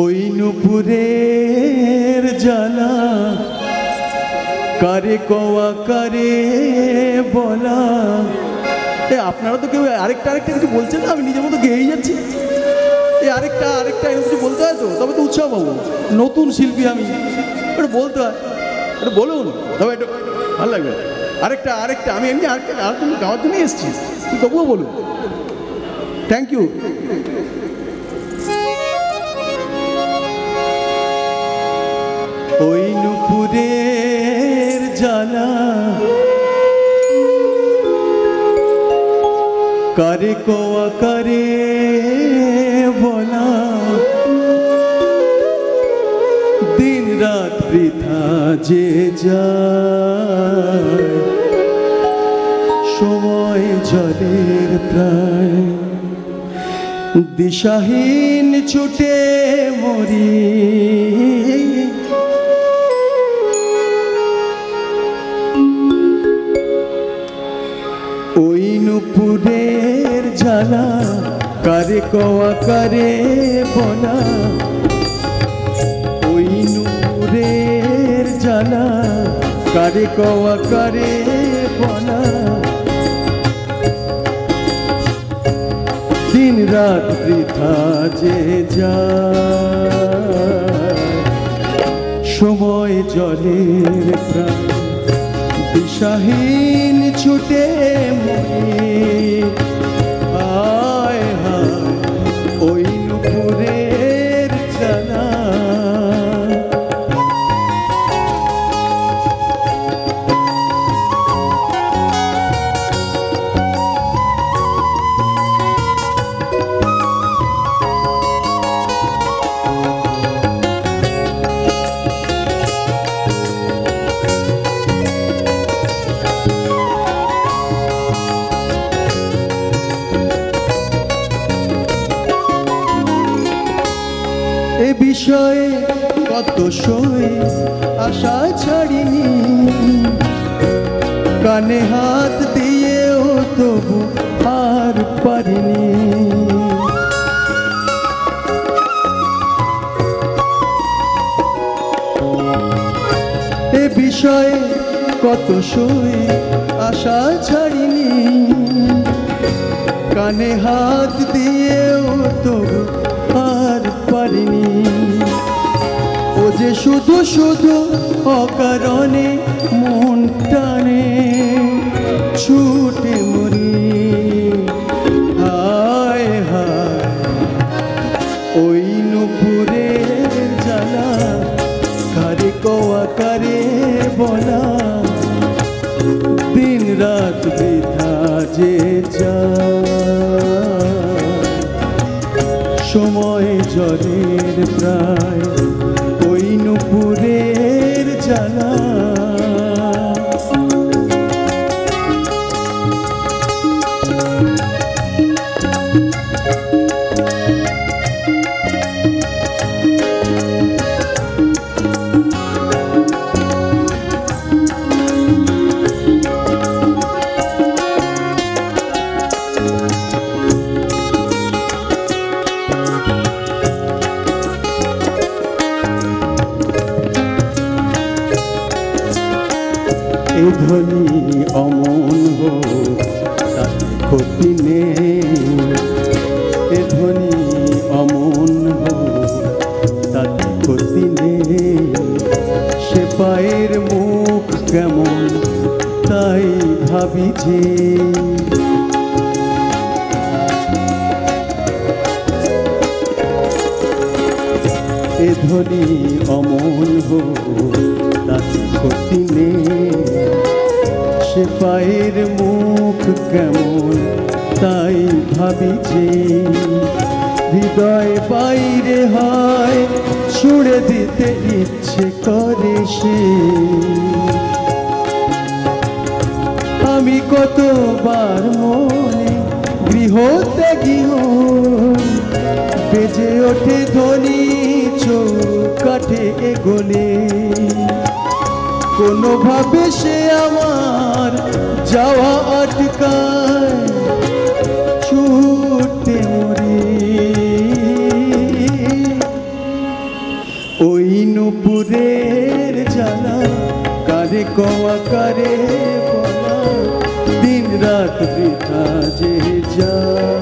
ওই নুপুরের জ্বালা কারে কওয়া কারে বলা। আপনারা তো কেউ আরেকটা কিছু বলছেন না, আমি নিজের মতো গেয়েই যাচ্ছি। এই আরেকটা এরকম কিছু বলতে হয় তো, তবে তো উৎসাহ পাবো। নতুন শিল্পী আমি, এটা বলতে হয়, এটা বলুন, তবে এটা ভালো লাগবে। আরেকটা আমি এমনি আরেকটা গাওয়ার জন্য এসেছি, তবুও বলুন। Thank you. ওই নুপুরের জ্বালা কারে কোয়া কারে বলা, দিন রাত বৃথা যে যায়, সময় জলের প্রায়, দিশাহীন ছুটে মরি, ওই নুপুরের জ্বালা কারে কোয়া কারে বলা, ওই নুপুরের জ্বালা কারে কোয়া কারে বলা, দিন রাত বৃথা যে যায়, সময় জলের প্রাণ, দিশাহীন ছুটে মরি, হায় হায় ওই নুপুরের জ্বালা। এ বিষয়ে কত সই আশা ছাড়িনি, কানে হাত দিয়েও তবু আর পারিনি, এ বিষয়ে কত সই আশা ছাড়িনি, কানে হাত দিয়েও তবু আর পারিনি, ও যে শুধু শুধু অকারণে মন টানে ছুটে মরি, হায় হায় ওই নুপুরের জ্বালা কারে কোয়া কারে বলা, দিন রাত বৃথা যে যায়, সময় জলের প্রায়, ওই নুপুরের জ্বালা। এ ধ্বনি অমন হোক তাতে ক্ষতি নেই, এ ধ্বনি অমন হোক তাতে ক্ষতি নেই, সে পায়ের মুখ কেমন তাই ভাবি যে, এ ধ্বনি অমন হোক তাতে ক্ষতি নেই, সে পায়ের মুখ কেমন তাই ভাবি যে, হৃদয় বাইরে হয় ছুঁড়ে দিতে ইচ্ছে করে সে, আমি কতবার মনে গৃহত্যাগী হই, বেজে ওঠে ধ্বনি চৌকাঠে এগোলে, কোনোভাবে সে আমার যাওয়া আটকায়, ছুটে মরি, দুপুরের জ্বালা কারে কওয়া কারে বলা, দিন রাত বৃথা যে যায়।